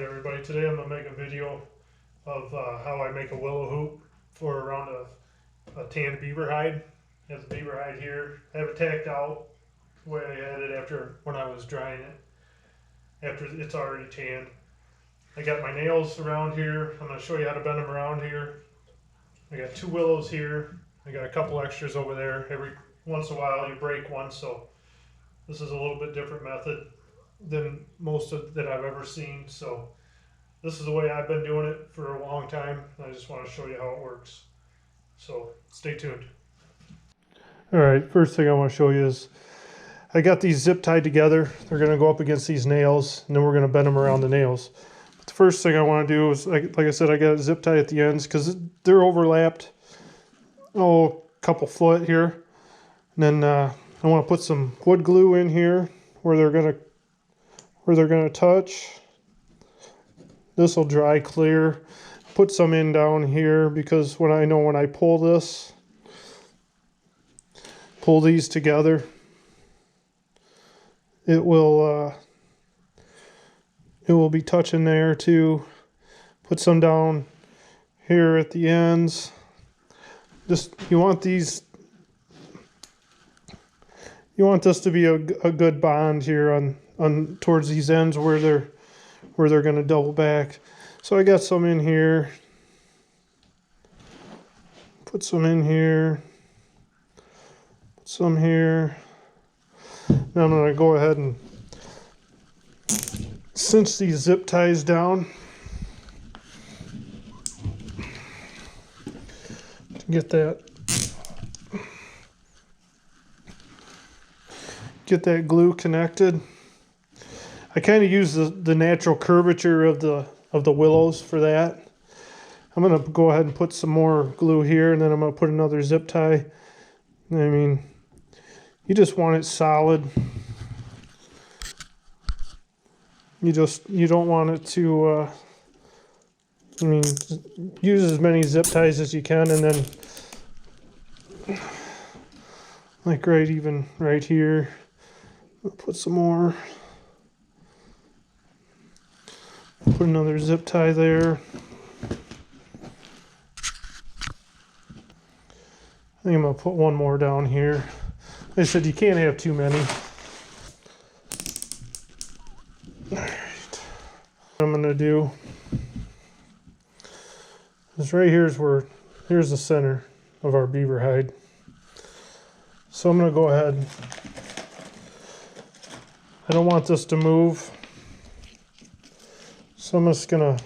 Alright everybody, today I'm going to make a video of how I make a willow hoop for around a tan beaver hide. I have the beaver hide here. I have it tacked out the way I had it after when I was drying it, after it's already tanned. I got my nails around here. I'm going to show you how to bend them around here. I got 2 willows here. I got a couple extras over there. Every once in a while you break one, so this is a little bit different method than most of that I've ever seen. So this is the way I've been doing it for a long time. I just want to show you how it works. So stay tuned. All right, first thing I want to show you is I got these zip tied together. They're going to go up against these nails, and then we're going to bend them around the nails. But the first thing I want to do is, like I said, I got a zip tie at the ends because they're overlapped. A couple foot here. And then I want to put some wood glue in here where they're going to touch. This will dry clear. Put some in down here because when I pull these together, it will be touching there too. Put some down here at the ends. You want this to be a good bond here on towards these ends where they're going to double back. So I got some in here. Put some in here. Put some here. Now I'm going to go ahead and cinch these zip ties down to get that glue connected. I kind of use the natural curvature of the willows for that. I'm going to go ahead and put some more glue here, and then I'm going to put another zip tie. I mean, you just want it solid. You don't want it to use as many zip ties as you can, and then like right here, I'll put some more. Put another zip tie there. I think I'm going to put one more down here. Like I said, you can't have too many. Alright. What I'm going to do is right here's the center of our beaver hide. So I'm going to go ahead. I don't want this to move. So I'm just going to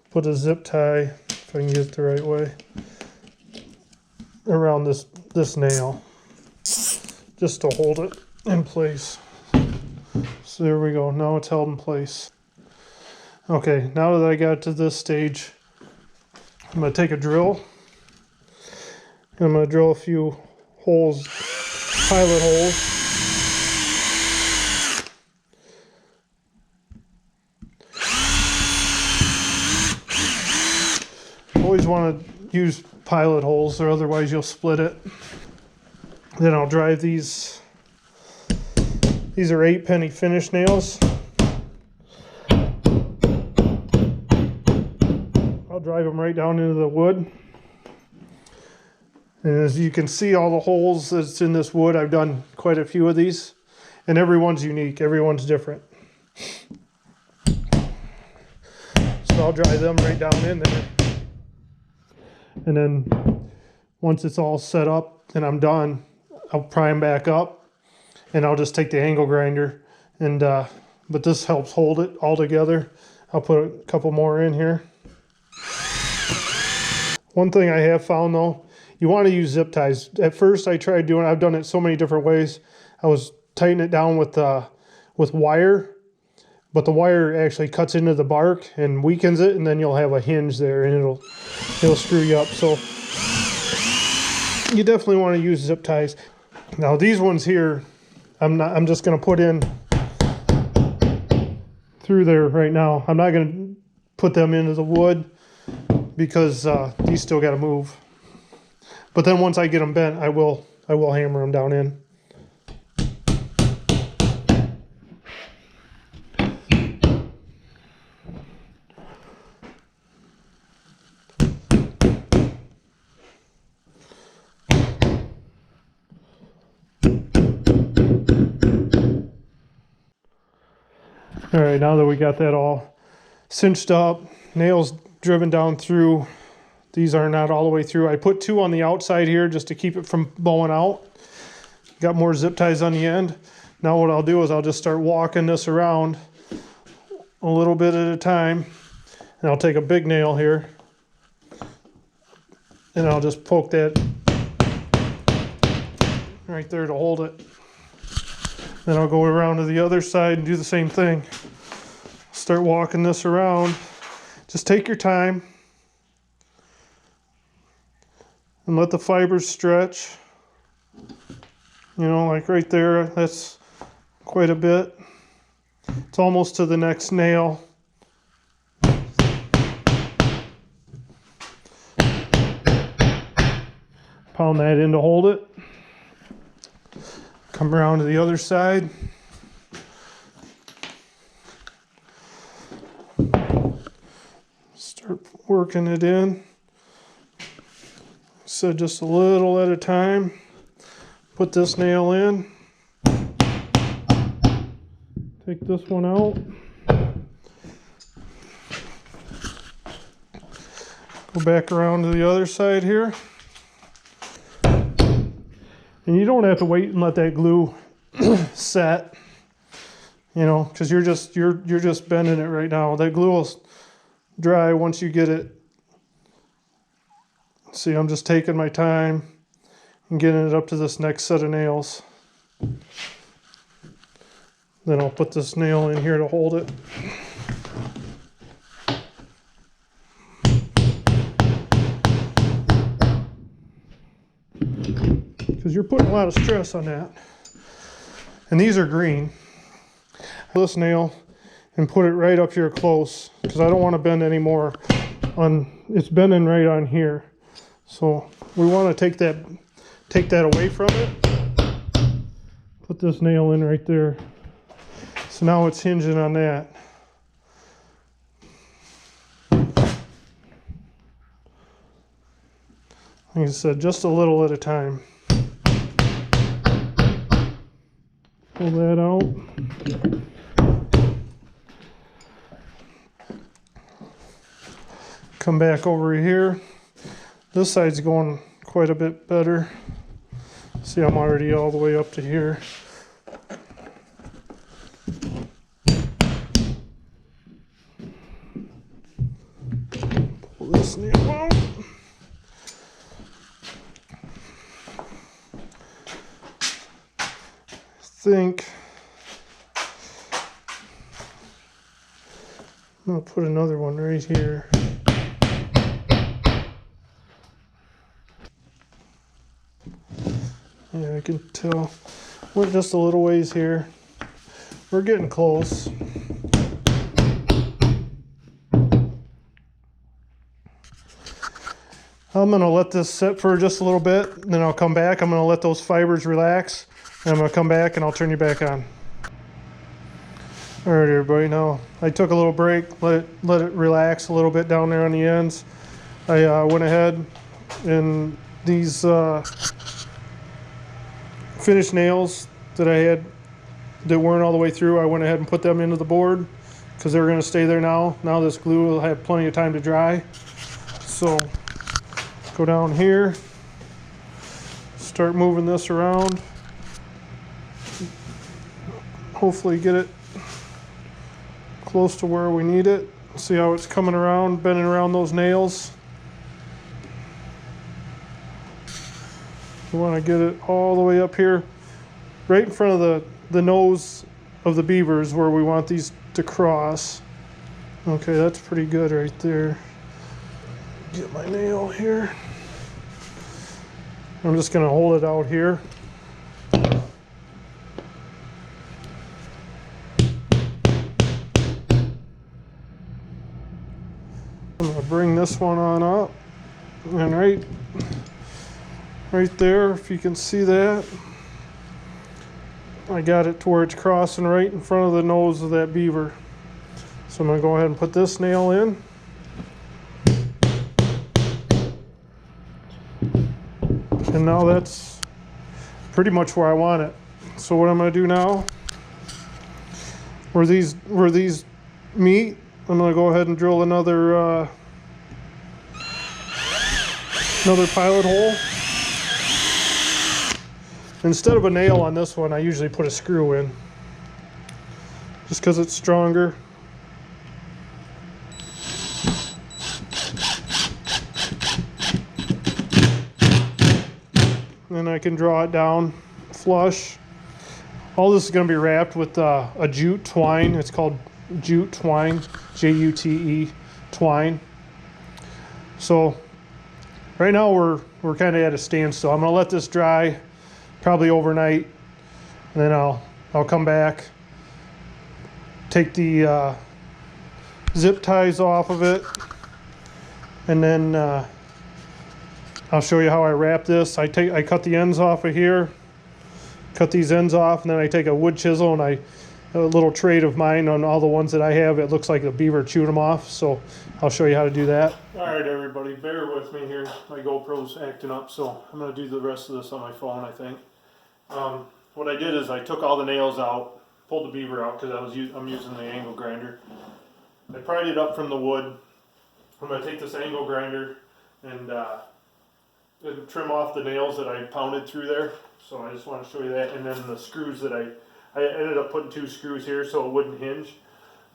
put a zip tie, if I can get it the right way, around this nail, just to hold it in place. So there we go. Now it's held in place. Okay, now that I got to this stage, I'm going to take a drill. I'm going to drill a few holes, pilot holes. Always want to use pilot holes, or otherwise you'll split it. Then I'll drive these. These are 8-penny finish nails. I'll drive them right down into the wood. And as you can see, all the holes that's in this wood, I've done quite a few of these, and everyone's unique. Everyone's different. So I'll drive them right down in there. And then once it's all set up and I'm done, I'll pry them back up, and I'll just take the angle grinder and but this helps hold it all together. I'll put a couple more in here. One thing I have found though, you want to use zip ties. At first I tried doing it, I've done it so many different ways. I was tightening it down with wire, but the wire actually cuts into the bark and weakens it, and then you'll have a hinge there, and it'll screw you up. So you definitely want to use zip ties. Now these ones here, I'm just going to put in through there right now. I'm not going to put them into the wood because these still got to move. But then once I get them bent, I will hammer them down in. All right, now that we got that all cinched up, nails driven down through, these are not all the way through. I put 2 on the outside here just to keep it from blowing out. Got more zip ties on the end. Now what I'll do is I'll just start walking this around a little bit at a time. And I'll take a big nail here and I'll just poke that right there to hold it. Then I'll go around to the other side and do the same thing. Start walking this around. Just take your time and let the fibers stretch. You know, like right there, that's quite a bit. It's almost to the next nail. Pound that in to hold it. Come around to the other side. Start working it in. So just a little at a time. Put this nail in. Take this one out. Go back around to the other side here. And you don't have to wait and let that glue set, you know, because you're just bending it right now. That glue will dry once you get it. See, I'm just taking my time and getting it up to this next set of nails. Then I'll put this nail in here to hold it. Because you're putting a lot of stress on that. And these are green. This nail and put it right up here close because I don't want to bend anymore. It's bending right on here. So we want to take that away from it. Put this nail in right there. So now it's hinging on that. Like I said, just a little at a time. Pull that out. Come back over here. This side's going quite a bit better. See, I'm already all the way up to here. Pull this nail out. Think I'm gonna put another one right here. Yeah, I can tell we're just a little ways here. We're getting close. I'm gonna let this sit for just a little bit, then I'll come back. I'm gonna let those fibers relax. And I'm going to come back and I'll turn you back on. All right, everybody. Now, I took a little break, let it relax a little bit down there on the ends. I went ahead and these finished nails that I had that weren't all the way through, I went ahead and put them into the board because they were going to stay there now. Now this glue will have plenty of time to dry. So, go down here, start moving this around. Hopefully get it close to where we need it. See how it's coming around, bending around those nails. We want to get it all the way up here, right in front of the nose of the beavers where we want these to cross. Okay, that's pretty good right there. Get my nail here. I'm just going to hold it out here. I'm going to bring this one on up, and right there, if you can see that, I got it to where it's crossing right in front of the nose of that beaver. So I'm going to go ahead and put this nail in. And now that's pretty much where I want it. So what I'm going to do now, where these meet, I'm going to go ahead and drill another pilot hole. Instead of a nail on this one, I usually put a screw in, just because it's stronger. Then I can draw it down flush. All this is going to be wrapped with a jute twine. It's called jute twine, J-U-T-E, twine. So right now we're kind of at a standstill. I'm going to let this dry probably overnight, and then I'll come back, take the zip ties off of it, and then I'll show you how I wrap this. I cut the ends off of here, cut these ends off, and then I take a wood chisel, and a little trait of mine on all the ones that I have, it looks like a beaver chewed them off, so I'll show you how to do that. Alright everybody, bear with me here. My GoPro's acting up, so I'm going to do the rest of this on my phone, I think. What I did is I took all the nails out, pulled the beaver out because I'm using the angle grinder. I pried it up from the wood. I'm going to take this angle grinder and trim off the nails that I pounded through there. So I just want to show you that, and then the screws that I ended up putting 2 screws here so it wouldn't hinge.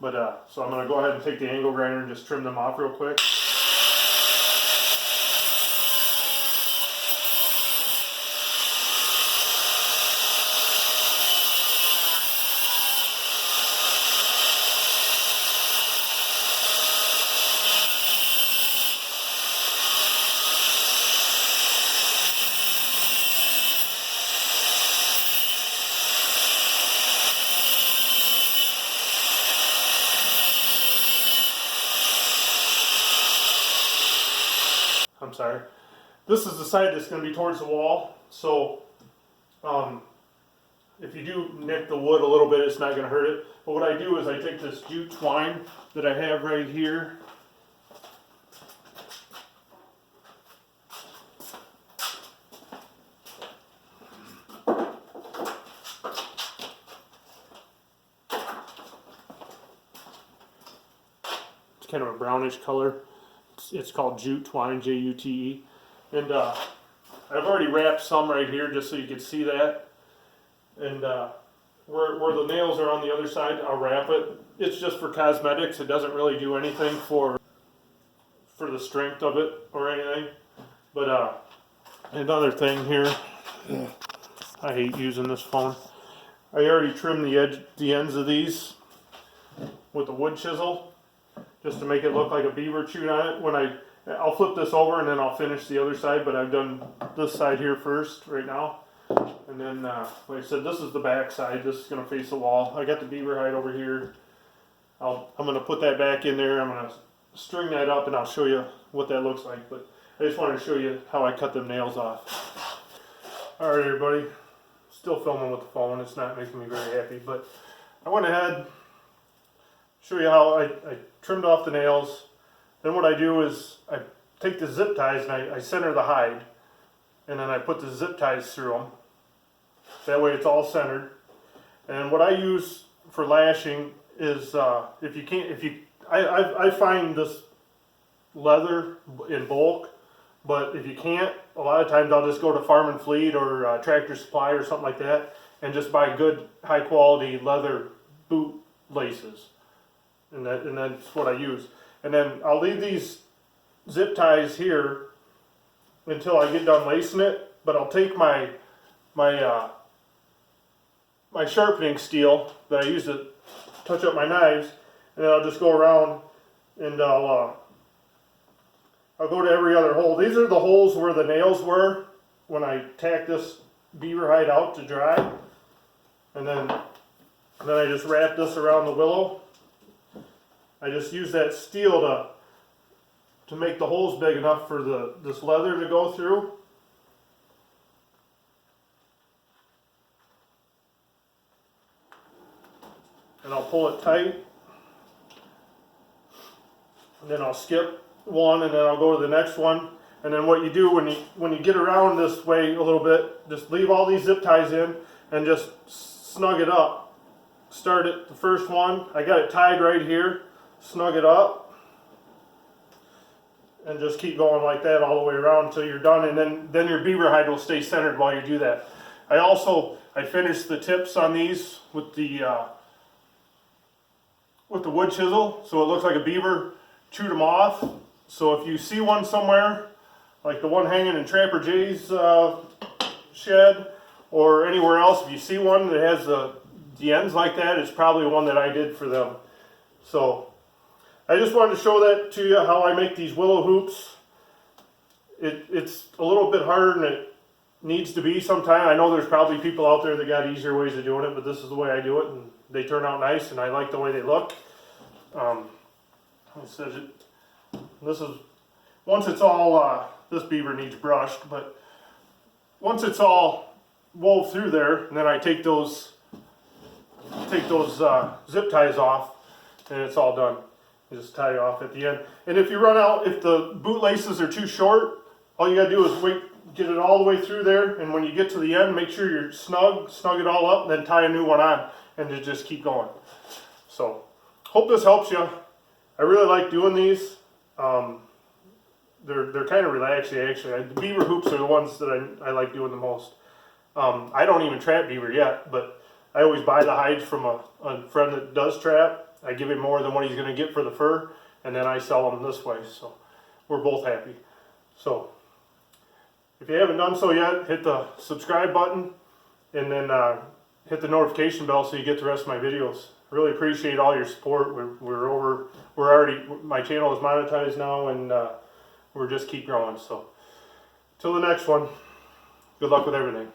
But so I'm going to go ahead and take the angle grinder and just trim them off real quick. I'm sorry. This is the side that's going to be towards the wall, so if you do nick the wood a little bit, it's not going to hurt it. But what I do is I take this jute twine that I have right here, it's kind of a brownish color. It's called jute twine, J-U-T-E, and I've already wrapped some right here just so you can see that. And where the nails are on the other side, I'll wrap it. It's just for cosmetics. It doesn't really do anything for the strength of it or anything. But another thing here, I hate using this phone. I already trimmed the ends of these with a wood chisel, just to make it look like a beaver chewed on it. I'll flip this over and then I'll finish the other side, but I've done this side here first right now. And then, like I said, this is the back side. This is going to face the wall. I got the beaver hide over here. I'm going to put that back in there. I'm going to string that up and I'll show you what that looks like. But I just wanted to show you how I cut them nails off. Alright everybody, still filming with the phone. It's not making me very happy, but I went ahead, show you how I trimmed off the nails. Then what I do is I take the zip ties and I center the hide, and then I put the zip ties through them. That way it's all centered. And what I use for lashing is I find this leather in bulk, but if you can't, a lot of times I'll just go to Farm and Fleet or Tractor Supply or something like that and just buy good high quality leather boot laces. And that's what I use. And then I'll leave these zip ties here until I get done lacing it. But I'll take my sharpening steel that I use to touch up my knives, and then I'll just go around and I'll go to every other hole. These are the holes where the nails were when I tacked this beaver hide out to dry. And then I just wrap this around the willow. I just use that steel to make the holes big enough for this leather to go through. And I'll pull it tight. And then I'll skip one and then I'll go to the next one. And then what you do when you get around this way a little bit, just leave all these zip ties in and just snug it up start it, the first one, I got it tied right here, snug it up, and just keep going like that all the way around until you're done, and then your beaver hide will stay centered while you do that. I finished the tips on these with the wood chisel, so it looks like a beaver chewed them off. So if you see one somewhere, like the one hanging in Trapper Jay's shed, or anywhere else, if you see one that has the ends like that, it's probably one that I did for them. So I just wanted to show that to you, how I make these willow hoops. It's a little bit harder than it needs to be sometimes. I know there's probably people out there that got easier ways of doing it, but this is the way I do it, and they turn out nice, and I like the way they look. This is, once it's all, this beaver needs brushed, but once it's all wove through there, and then I take those zip ties off, and it's all done. You just tie it off at the end. And if you run out, if the bootlaces are too short, all you gotta do is get it all the way through there, and when you get to the end, make sure you're snug it all up, and then tie a new one on, and just keep going. So, hope this helps you. I really like doing these. They're kind of relaxing, actually. The beaver hoops are the ones that I like doing the most. I don't even trap beaver yet, but I always buy the hides from a friend that does trap. I give him more than what he's going to get for the fur, and then I sell them this way, so we're both happy. So, if you haven't done so yet, hit the subscribe button, and then hit the notification bell so you get the rest of my videos. Really appreciate all your support. My channel is monetized now, and we're just keep growing. So, till the next one, good luck with everything.